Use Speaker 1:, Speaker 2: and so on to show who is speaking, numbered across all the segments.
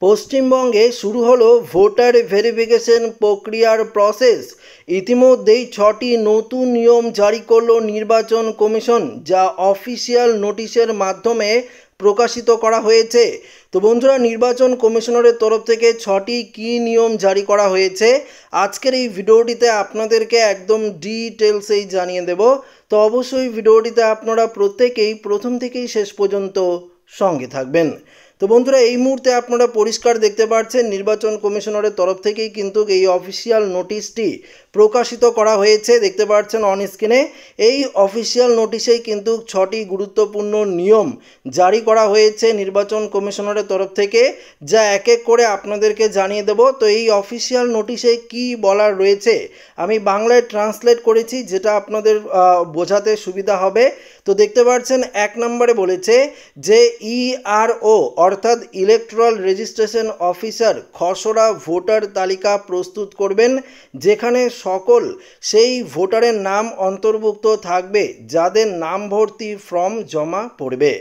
Speaker 1: পশ্চিমবঙ্গে শুরু হলো ভোটার ভেরিফিকেশন প্রক্রিয়ার প্রসেস। ইতিমধ্যেই 6টি নতুন নিয়ম জারি করলো নির্বাচন কমিশন, যা অফিসিয়াল নোটিশের মাধ্যমে প্রকাশিত করা হয়েছে। তো বন্ধুরা, নির্বাচন কমিশনারের তরফ থেকে 6টি কী নিয়ম জারি করা হয়েছে আজকের এই ভিডিওটিতে আপনাদেরকে একদম ডিটেলসেই জানিয়ে দেব। তো অবশ্যই ভিডিওটিতে আপনারা প্রত্যেকেই প্রথম থেকেই শেষ পর্যন্ত সঙ্গে থাকবেন। তো বন্ধুরা, এই মুহূর্তে আপনারা পরিষ্কার দেখতে পাচ্ছেন নির্বাচন কমিশনারের তরফ থেকেই কিন্তু এই অফিসিয়াল নোটিশটি প্রকাশিত করা হয়েছে। দেখতে পাচ্ছেন অন স্ক্রিনে এই অফিসিয়াল নোটিশেই কিন্তু 6টি গুরুত্বপূর্ণ নিয়ম জারি করা হয়েছে নির্বাচন কমিশনারের তরফ থেকে, যা এক এক করে আপনাদেরকে জানিয়ে দেব। তো এই অফিসিয়াল নোটিশে কি বলার রয়েছে আমি বাংলায় ট্রান্সলেট করেছি, যেটা আপনাদের বোঝাতে সুবিধা হবে। তো দেখতে পাচ্ছেন 1 নম্বরে বলেছে যে ইআরও অর্থাৎ ইলেকট্রাল রেজিস্ট্রেশন অফিসার খসড়া ভোটার তালিকা প্রস্তুত করবেন, যেখানে সকল সেই ভোটারের নাম অন্তর্ভুক্ত থাকবে যাদের নাম ভর্তি ফর্ম জমা পড়বে।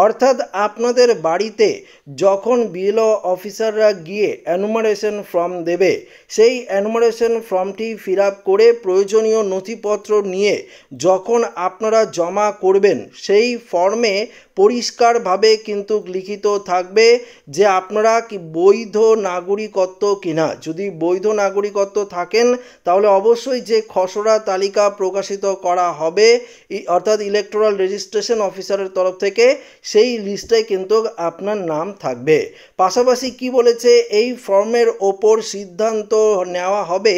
Speaker 1: অর্থাৎ আপনাদের বাড়িতে যখন বিএলও অফিসাররা গিয়ে এনুমারেশন ফর্ম দেবে, সেই এনুমারেশন ফর্মটি ফিল আপ করে প্রয়োজনীয় নথিপত্র নিয়ে যখন আপনারা জমা করবেন, সেই ফর্মে পরিষ্কারভাবে কিন্তু লিখিত থাকবে যে আপনারা কি বৈধ নাগরিকত্ব কিনা। যদি বৈধ নাগরিকত্ব থাকেন তাহলে অবশ্যই যে খসড়া তালিকা প্রকাশিত করা হবে অর্থাৎ ইলেকটোরাল রেজিস্ট্রেশন অফিসারের তরফ থেকে, সেই লিস্টে কিন্তু আপনার নাম থাকবে। পাশাপাশি কি বলেছে, এই ফর্মের ওপর সিদ্ধান্ত নেওয়া হবে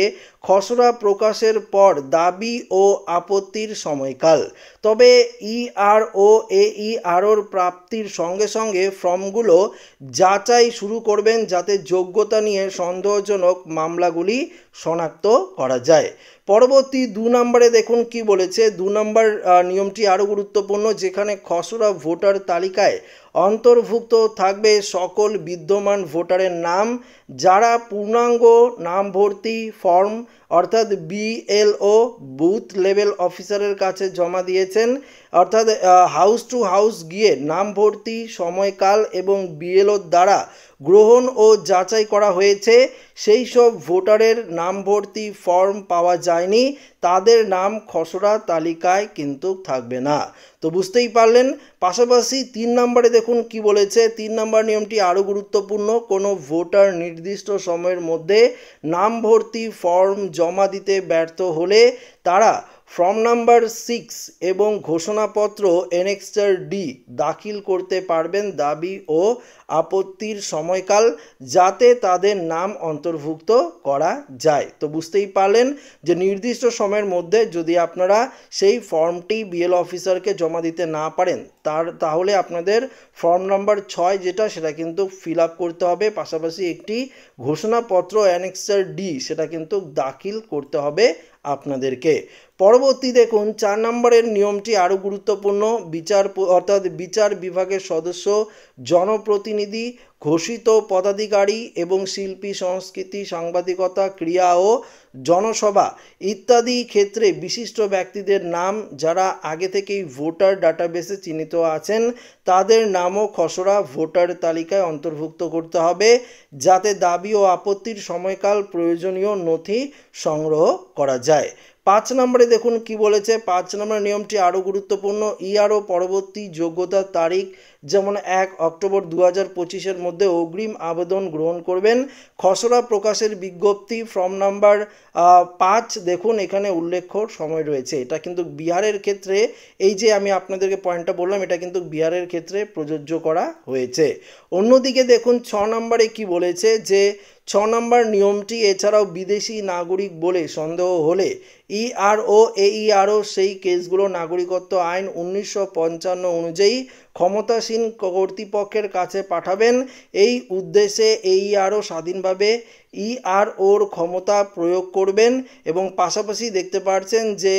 Speaker 1: খসড়া প্রকাশের পর দাবি ও আপত্তির সময়কাল। তবে ইআরও এইআরওর প্রাপ্তির সঙ্গে সঙ্গে ফর্মগুলো যাচাই শুরু করবেন, যাতে যোগ্যতা নিয়ে সন্দেহজনক মামলাগুলি শনাক্ত করা যায়। পরবর্তী 2 নম্বরে দেখুন কি বলেছে। 2 নম্বর নিয়মটি আরও গুরুত্বপূর্ণ, যেখানে খসড়া ভোটার তালিকায় অন্তর্ভুক্ত থাকবে সকল বিদ্যমান ভোটারের নাম যারা পূর্ণাঙ্গ নাম ভর্তি ফর্ম অর্থাৎ বিএলও বুথ লেভেল অফিসারের কাছে জমা দিয়েছেন। অর্থাৎ হাউস টু হাউস গিয়ে নাম ভর্তি সময়কাল এবং বিএলওর দ্বারা গ্রহণ ও যাচাই করা হয়েছে, সেই সব ভোটারের নাম ভর্তি ফর্ম পাওয়া যায়নি, তাদের নাম খসড়া তালিকায় কিন্তু থাকবে না। তো বুঝতেই পারলেন। পাশাপাশি 3 নম্বরে দেখুন কি বলেছে। 3 নম্বর নিয়মটি আরও গুরুত্বপূর্ণ, কোনো ভোটার নির্দিষ্ট সময়ের মধ্যে নাম ভর্তি ফর্ম জমা দিতে ব্যর্থ হলে তারা ফর্ম নাম্বার 6 এবং ঘোষণাপত্র এনেক্সার ডি দাখিল করতে পারবেন দাবি ও আপত্তির সময়কাল, যাতে তাদের নাম অন্তর্ভুক্ত করা যায়। তো বুঝতেই পারলেন যে নির্দিষ্ট সময়ের মধ্যে যদি আপনারা সেই ফর্মটি বিএলও অফিসারকে জমা দিতে না পারেন তাহলে আপনাদের ফর্ম নাম্বার 6 যেটা সেটা কিন্তু ফিল আপ করতে হবে। পাশাপাশি একটি ঘোষণাপত্র অ্যানেক্সার ডি সেটা কিন্তু দাখিল করতে হবে আপনাদেরকে। পরবর্তী দেখুন 4 নম্বরের নিয়মটি আরও গুরুত্বপূর্ণ। বিচার বিভাগের সদস্য, জনপ্রতিনিধি, ঘোষিত পদাধিকারী এবং শিল্পী, সংস্কৃতি, সাংবাদিকতা, ক্রীড়া ও জনসভা ইত্যাদি ক্ষেত্রে বিশিষ্ট ব্যক্তিদের নাম যারা আগে থেকেই ভোটার ডাটাবেসে চিহ্নিত আছেন, তাদের নামও খসড়া ভোটার তালিকায় অন্তর্ভুক্ত করতে হবে, যাতে দাবি ও আপত্তির সময়কাল প্রয়োজনীয় নথি সংগ্রহ করা যায়। 5 নম্বরে দেখুন কি বলেছে। 5 নম্বর নিয়মটি আরও গুরুত্বপূর্ণ। ইআরও পরবর্তী যোগ্যতার তারিখ যেমন 1 অক্টোবর 2025-এর মধ্যে অগ্রিম আবেদন গ্রহণ করবেন। খসড়া প্রকাশের বিজ্ঞপ্তি ফর্ম নাম্বার 5 দেখুন এখানে উল্লেখ্য সময় রয়েছে। এটা কিন্তু বিহারের ক্ষেত্রে, এই যে আমি আপনাদেরকে পয়েন্টটা বললাম, এটা কিন্তু বিহারের ক্ষেত্রে প্রযোজ্য করা হয়েছে। অন্যদিকে দেখুন 6 নম্বরে কি বলেছে যে 6 নম্বর নিয়মটি এছাড়াও বিদেশি নাগরিক বলে সন্দেহ হলে ইআরও এইআরও সেই কেসগুলো নাগরিকত্ব আইন 1955 অনুযায়ী ক্ষমতাসীন কর্তৃপক্ষের কাছে পাঠাবেন। এই উদ্দেশ্যে এইআরও স্বাধীনভাবে ইআরওর ক্ষমতা প্রয়োগ করবেন। এবং পাশাপাশি দেখতে পাচ্ছেন যে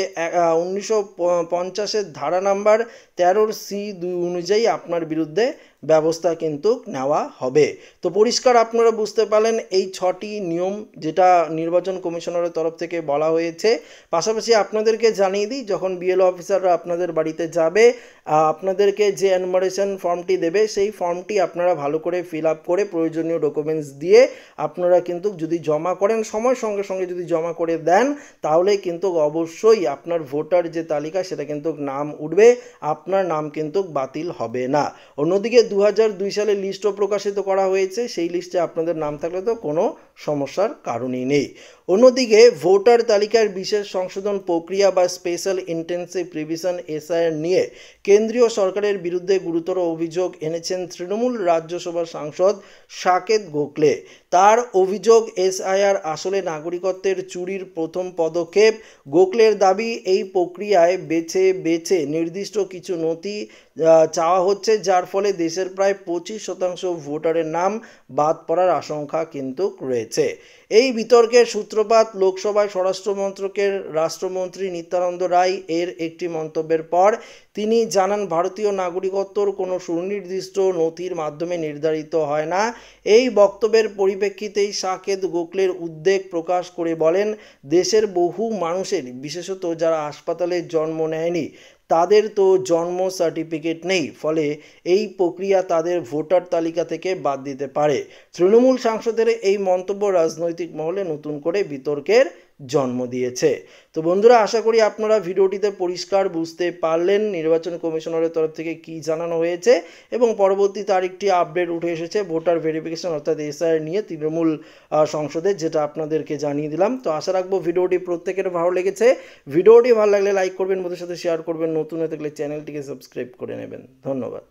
Speaker 1: 1950-এর ধারা নাম্বার 13C2 অনুযায়ী আপনার বিরুদ্ধে ব্যবস্থা কিন্তু নেওয়া হবে। তো পরিষ্কার আপনারা বুঝতে পারলেন এই 6টি নিয়ম যেটা নির্বাচন কমিশনারের তরফ থেকে বলা হয়েছে। পাশাপাশি আপনাদেরকে জানিয়ে দিই, যখন বিএলও অফিসাররা আপনাদের বাড়িতে যাবে আপনাদেরকে যে এনমারেশন ফর্মটি দেবে সেই ফর্মটি আপনারা ভালো করে ফিল আপ করে প্রয়োজনীয় ডকুমেন্টস দিয়ে আপনারা কিন্তু যদি জমা করেন, সময়ের সঙ্গে সঙ্গে যদি জমা করে দেন, তাহলে কিন্তু অবশ্যই আপনার ভোটার যে তালিকা সেটা কিন্তু নাম উঠবে, আপনার নাম কিন্তু বাতিল হবে না। অন্যদিকে 2002 সালে লিস্টও প্রকাশিত করা হয়েছে, সেই লিস্টে আপনাদের নাম থাকলে তো কোনো সমস্যার কারণই নেই। অন্যদিকে ভোটার তালিকার বিশেষ সংশোধন প্রক্রিয়া বা স্পেশাল ইন্টেন্সিভ রিভিশন এসআইআর নিয়ে কেন্দ্রীয় সরকারের বিরুদ্ধে গুরুতর অভিযোগ এনেছেন তৃণমূল রাজ্যসভার সাংসদ সাকেত গোখলে। তার অভিযোগ এসআইআর আসলে নাগরিকত্বের চুরির প্রথম পদক্ষেপ। গোখলের দাবি এই প্রক্রিয়ায় বেছে বেছে নির্দিষ্ট কিছু নথি চাওয়া হচ্ছে, যার ফলে দেশের প্রায় 25% ভোটারের নাম বাদ পড়ার আশঙ্কা কিন্তু রয়েছে। এই বিতর্কের সূত্রপাত লোকসভায় স্বরাষ্ট্র মন্ত্রকের রাষ্ট্রমন্ত্রী নিত্যানন্দ রায় এর একটি মন্তব্যের পর। তিনি জানান, ভারতীয় নাগরিকত্বর কোনো সুনির্দিষ্ট নথির মাধ্যমে নির্ধারিত হয় না। এই বক্তব্যের পরিপ্রেক্ষিতেই সাকেত গোখলের উদ্বেগ প্রকাশ করে বলেন, দেশের বহু মানুষের, বিশেষত যারা হাসপাতালে জন্ম নেয়নি, তাদের তো জন্ম সার্টিফিকেট নেই, ফলে এই প্রক্রিয়া তাদের ভোটার তালিকা থেকে বাদ দিতে পারে। তৃণমূল সাংসদের এই মন্তব্য রাজনৈতিক মহলে নতুন করে বিতর্কের জন্ম দিয়েছে। তো বন্ধুরা, আশা করি আপনারা ভিডিওটিতে পরিষ্কার বুঝতে পারলেন নির্বাচন কমিশনারের তরফ থেকে কি জানানো হয়েছে, এবং পরবর্তী তারিখটি আপডেট উঠে এসেছে ভোটার ভেরিফিকেশন অর্থাৎ এসআইআর নিয়ে তৃণমূল সংসদে, যেটা আপনাদেরকে জানিয়ে দিলাম। তো আশা রাখবো ভিডিওটি প্রত্যেকের ভালো লেগেছে। ভিডিওটি ভালো লাগলে লাইক করবেন, বন্ধুদের সাথে শেয়ার করবেন, নতুন হয়ে থাকলে চ্যানেলটিকে সাবস্ক্রাইব করে নেবেন। ধন্যবাদ।